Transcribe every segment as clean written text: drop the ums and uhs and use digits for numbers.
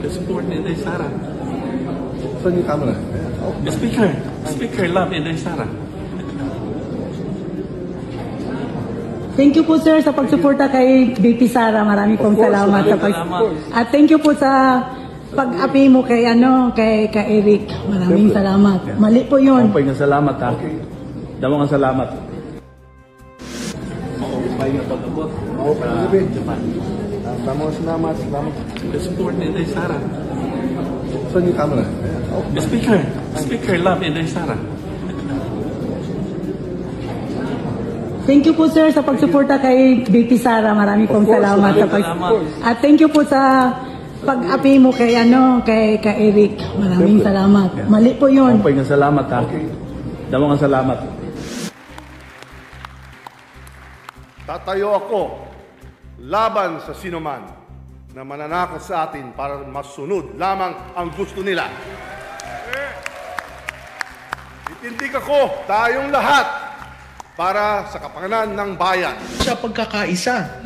the support ni Inday Sara. Saan yung camera? Speaker Love Inday Sara. Thank you po sir sa pagsuporta kay BP Sara. Marami pong salamat sa at thank you po sa pag-api mo kay Eric. Maraming salamat. Mali po 'yun. Okay, salamat ha. Damo nga salamat. Okay nga pag-abot. Okay, Japan. Salamat. The support ni Inday Sara. Saan yung camera? Speaker Love Inday Sara. Thank you po sir sa pagsuporta kay BP Sara. Marami pong salamat sa at thank you po sa pag-api mo kay Eric. Maraming salamat. Mali po 'yun. Okay nga salamat ha. Damo nga salamat. Tatayo ako laban sa sinuman na mananakot sa atin para masunod lamang ang gusto nila. Itindig ako, tayong lahat, para sa kapakanan ng bayan. Sa pagkakaisa.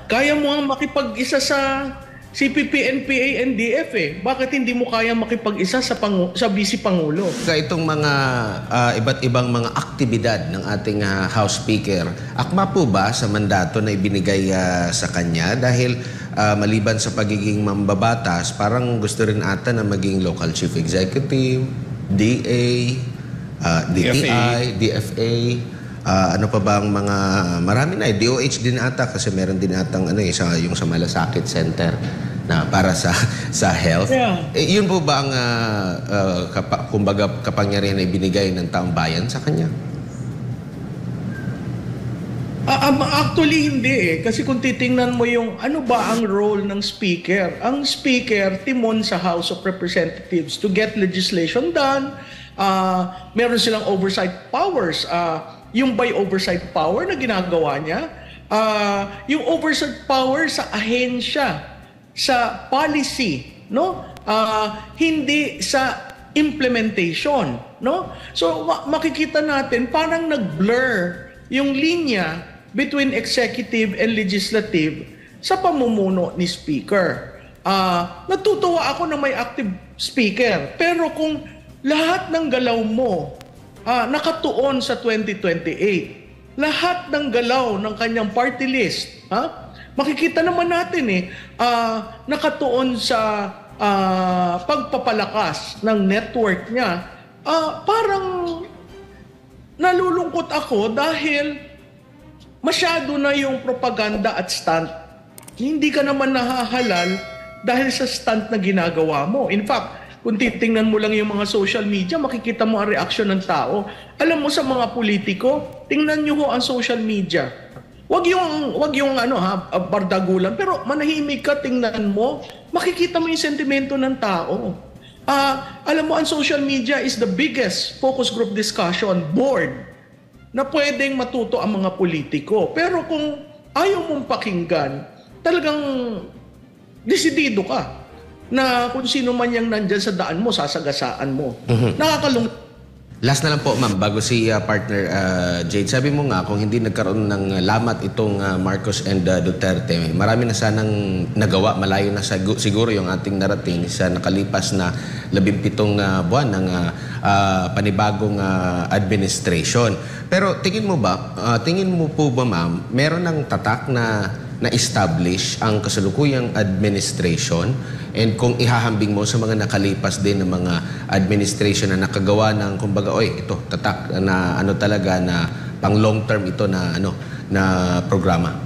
Kaya mo ang makipag-isa sa CPP, NPA, NDF eh. Bakit hindi mo kaya makipag-isa sa Vice Pangulo? Itong mga iba't ibang mga aktibidad ng ating House Speaker, akma po ba sa mandato na ibinigay sa kanya? Dahil maliban sa pagiging mambabatas, parang gusto rin ata na maging local chief executive, DA, DTI, DFA, ano pa ba ang mga marami na DOH din ata kasi meron din atang yung sa Malasakit Center na para sa health. Yeah. Yun po ba ang kumbaga kapangyarihan na ibinigay ng taong bayan sa kanya? Actually hindi eh. Kasi kung titingnan mo yung ano ba ang role ng speaker? Ang speaker timon sa House of Representatives to get legislation done. Meron silang oversight powers. Yung by oversight power na ginagawa niya, yung oversight power sa ahensya, sa policy, no? Hindi sa implementation, no? So makikita natin parang nag-blur yung linya between executive and legislative sa pamumuno ni speaker. Natutuwa ako na may active speaker, pero kung lahat ng galaw mo nakatuon sa 2028. Lahat ng galaw ng kanyang party list, makikita naman natin nakatuon sa pagpapalakas ng network niya. Parang nalulungkot ako dahil masyado na yung propaganda at stunt. Hindi ka naman nahahalal dahil sa stunt na ginagawa mo. In fact, kung titingnan mo lang yung mga social media, makikita mo ang reaksyon ng tao. Alam mo sa mga politiko, tingnan nyo ho ang social media. Wag yung bardagulan, pero manahimik ka, tingnan mo, makikita mo yung sentimento ng tao. Alam mo, ang social media is the biggest focus group discussion board na pwedeng matuto ang mga politiko. Pero kung ayaw mong pakinggan, talagang desidido ka na kung sino man yung nandyan sa daan mo, sasagasaan mo. Nakakalungkot. Last na lang po, ma'am, bago si partner Jade. Sabi mo nga, kung hindi nagkaroon ng lamat itong Marcos and Duterte, marami na sanang nagawa. Malayo na siguro yung ating narating sa nakalipas na 17 buwan ng panibagong administration. Pero tingin mo po ba, ma'am, meron ng tatak na establish ang kasalukuyang administration, and kung ihahambing mo sa mga nakalipas din ng mga administration na nakagawa ng kumbaga, ito tatak na talaga na pang long term ito na na programa?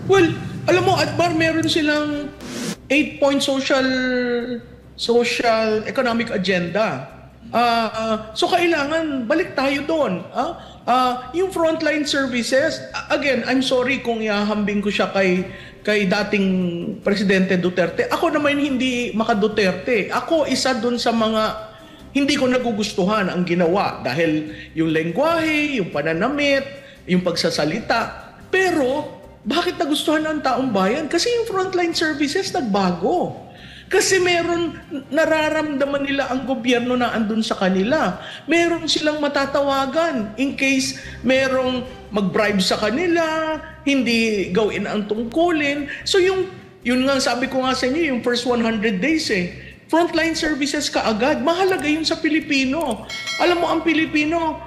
Well, alam mo, Adbar, meron silang 8-point social economic agenda. So kailangan balik tayo doon. Yung frontline services, again, I'm sorry kung ihahambing ko siya kay dating Presidente Duterte. Ako naman hindi maka-Duterte. Ako isa dun sa mga hindi ko nagugustuhan ang ginawa dahil yung lengguwahe, yung pananamit, yung pagsasalita. Pero bakit nagustuhan ng taong bayan? Kasi yung frontline services nagbago. Kasi nararamdaman nila ang gobyerno na andun sa kanila. Meron silang matatawagan in case merong mag-bribe sa kanila, hindi gawin ang tungkulin. So yung Yun nga sabi ko nga sa inyo, yung first 100 days frontline services kaagad. Mahalaga yun sa Pilipino. Alam mo, ang Pilipino,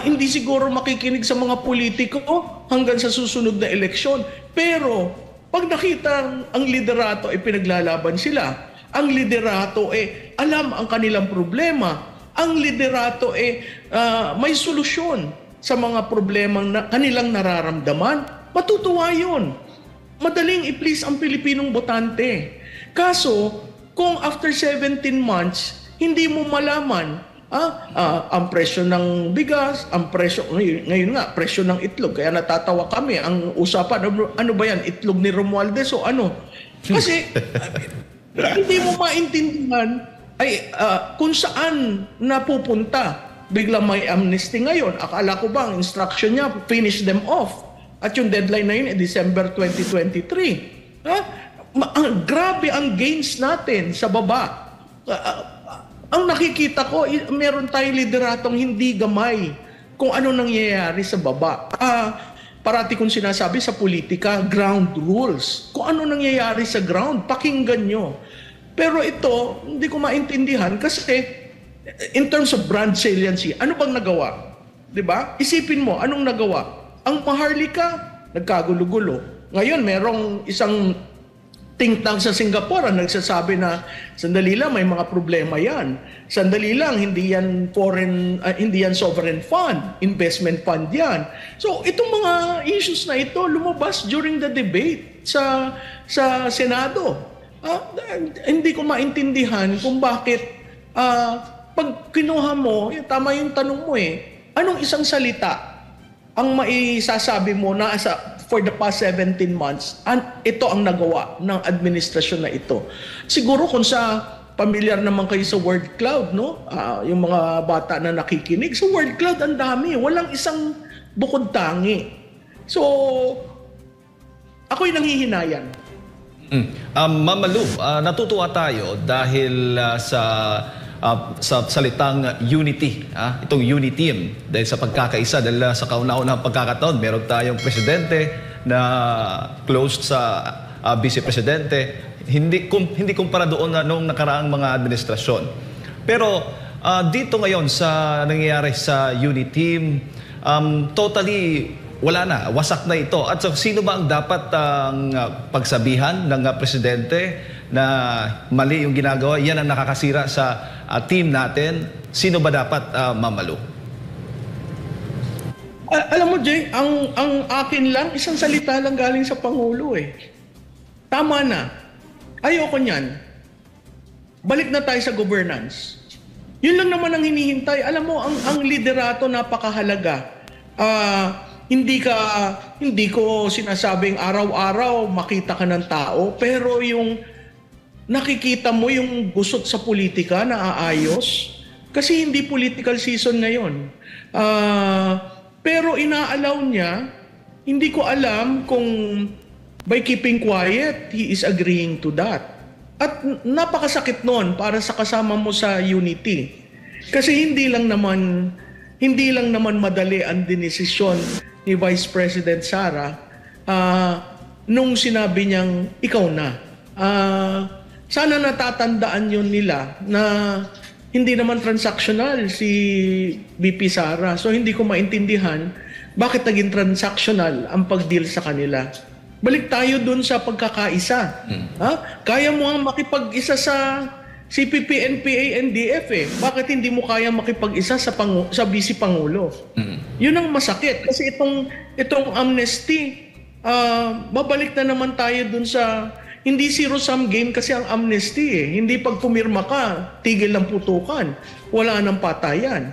hindi siguro makikinig sa mga politiko hanggang sa susunod na eleksyon. Pero, pag nakita ang liderato, pinaglalaban sila. Ang liderato, alam ang kanilang problema. Ang liderato, may solusyon sa mga problemang kanilang nararamdaman. Matutuwa yun. Madaling i-please ang Pilipinong botante. Kaso, kung after 17 months, hindi mo malaman ang presyo ng bigas, ang presyo, ngayon nga, presyo ng itlog. Kaya natatawa kami. Ang usapan, ano ba yan? Itlog ni Romualdez o ano? Kasi, hindi mo maintindihan kung saan napupunta. Bigla may amnesty ngayon. Akala ko ba ang instruction niya, finish them off. At yung deadline na yun, December 2023. Grabe ang gains natin sa baba. Ang nakikita ko, meron tayong lideratong hindi gamay kung ano nangyayari sa baba. Parati kong sinasabi sa politika, ground rules. Kung ano nangyayari sa ground, pakinggan nyo. Pero ito, hindi ko maintindihan kasi in terms of brand saliency, ano bang nagawa? Diba? Isipin mo, anong nagawa? Ang Maharlika, nagkagulo-gulo. Ngayon, merong isang think tank sa Singapore ang nagsasabi na sandali lang, may mga problema yan. Sandali lang, hindi yan sovereign fund, investment fund yan. So itong mga issues na ito lumabas during the debate sa Senado. Hindi ko maintindihan kung bakit pag kinuha mo, tama yung tanong mo anong isang salita ang maisasabi mo na for the past 17 months, ito ang nagawa ng administrasyon na ito. Siguro kung sa pamilyar naman kayo sa word cloud, no? Yung mga bata na nakikinig, sa word cloud ang dami. Walang isang bukod tangi. So, ako'y nanghihinayan. Mama Lou, natutuwa tayo dahil sa salitang unity, itong uniteam, dahil sa pagkakaisa, dahil sa kauna-unahang pagkakataon, meron tayong presidente na close sa vice-presidente, hindi kumpara doon noong nakaraang mga administrasyon. Pero dito ngayon sa nangyayari sa uniteam, totally wala na, wasak na ito. At so, sino ba ang dapat pagsabihan ng presidente na mali yung ginagawa, yan ang nakakasira sa team natin? Sino ba dapat, Mama Lou? Alam mo, Jay, ang akin lang, isang salita lang galing sa Pangulo Tama na. Ayoko niyan. Balik na tayo sa governance. Yun lang naman ang hinihintay. Alam mo, ang liderato napakahalaga. Hindi ko sinasabing araw-araw makita ka ng tao, pero yung nakikita mo yung gusot sa politika na aayos kasi hindi political season ngayon. Pero inaalaw niya, hindi ko alam kung by keeping quiet, he is agreeing to that. At napakasakit nun para sa kasama mo sa unity. Kasi hindi lang naman madali ang dinesisyon ni Vice President Sara nung sinabi niyang ikaw na. Sana natatandaan yun nila na hindi naman transactional si VP Sara. So hindi ko maintindihan bakit naging transactional ang pag-deal sa kanila. Balik tayo dun sa pagkakaisa. Kaya mo nga makipag-isa sa CPP, NPA, NDF Bakit hindi mo kaya makipag-isa sa Vice Pangulo? Yun ang masakit. Kasi itong amnesty, babalik na naman tayo dun sa hindi zero-sum game kasi ang amnesty Hindi pag pumirma ka, tigil ng putukan. Wala nang patayan.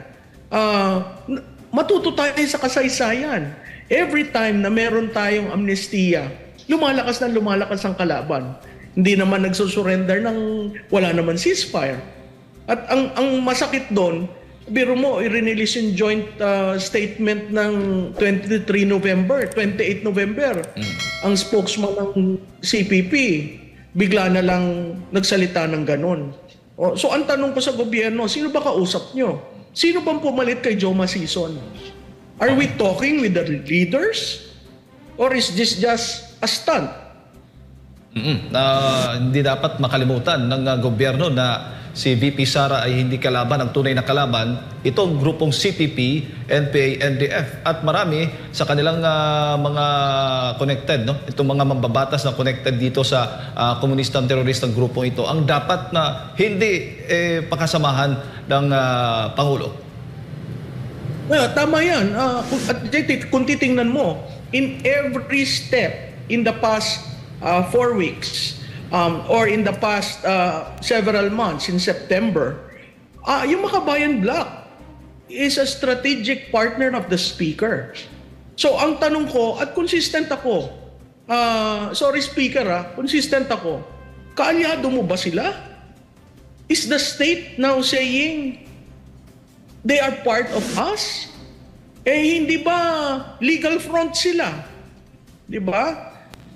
Matuto tayo sa kasaysayan. Every time na meron tayong amnestiya, lumalakas ang kalaban. Hindi naman nagsusurrender wala naman ceasefire. At ang masakit doon, biro mo, i-release yung joint statement ng 28 November. Ang spokesman ng CPP, bigla na lang nagsalita ng ganun. So ang tanong ko sa gobyerno, sino ba kausap nyo? Sino bang pumalit kay Joma Sison? Are we talking with the leaders? Or is this just a stunt? Hindi dapat makalimutan ng gobyerno na si VP Sara ay hindi kalaban, ang tunay na kalaban, itong grupong CPP, NPA, NDF at marami sa kanilang mga connected, no? Itong mga mambabatas na connected dito sa komunistang teroristang grupong ito, ang dapat na hindi pakasamahan ng Pangulo. Well, tama yan. At kung titingnan mo, in every step in the past 4 weeks, or in the past several months in September, yung Makabayan Bloc is a strategic partner of the Speaker. So ang tanong ko, at consistent ako, sorry Speaker consistent ako, kaalyado mo ba sila? Is the state now saying they are part of us? Hindi ba legal front sila? Di ba?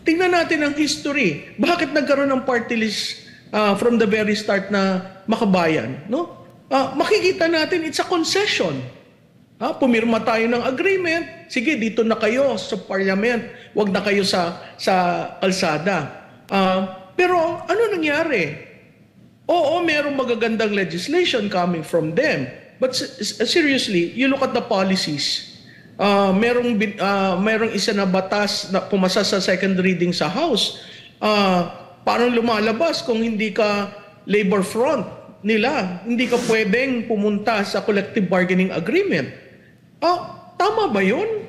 Tingnan natin ang history. Bakit nagkaroon ng party list from the very start na Makabayan? No? Makikita natin it's a concession. Pumirma tayo ng agreement. Sige, dito na kayo sa parliament. Huwag na kayo sa kalsada. Pero ano nangyari? Oo, merong magagandang legislation coming from them. But seriously, you look at the policies. Merong isa na batas na pumasa sa second reading sa House. Parang lumalabas kung hindi ka labor front nila, hindi ka pwedeng pumunta sa collective bargaining agreement. Tama ba yun?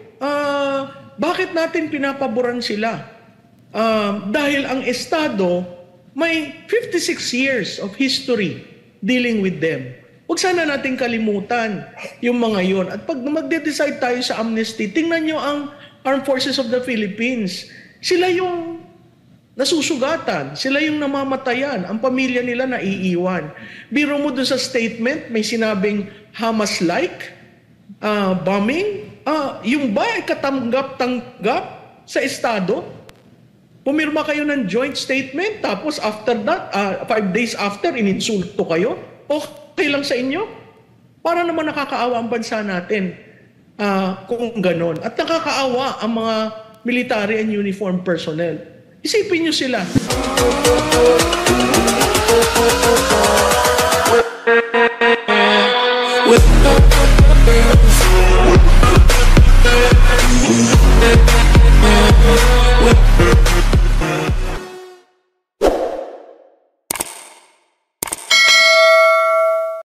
Bakit natin pinapaboran sila? Dahil ang Estado may 56 years of history dealing with them. Huwag sana natin kalimutan yung mga yun. At pag magde-decide tayo sa amnesty, tingnan nyo ang Armed Forces of the Philippines. Sila yung nasusugatan, sila yung namamatayan, ang pamilya nila naiiwan. Biro mo doon sa statement, may sinabing Hamas-like bombing. Yung ba ay katanggap-tanggap sa Estado? Pumirma kayo ng joint statement, tapos after that, 5 days after, ininsulto kayo? Okay lang sa inyo? Para naman nakakaawa ang bansa natin kung ganon. At nakakaawa ang mga military and uniformed personnel. Isipin nyo sila. With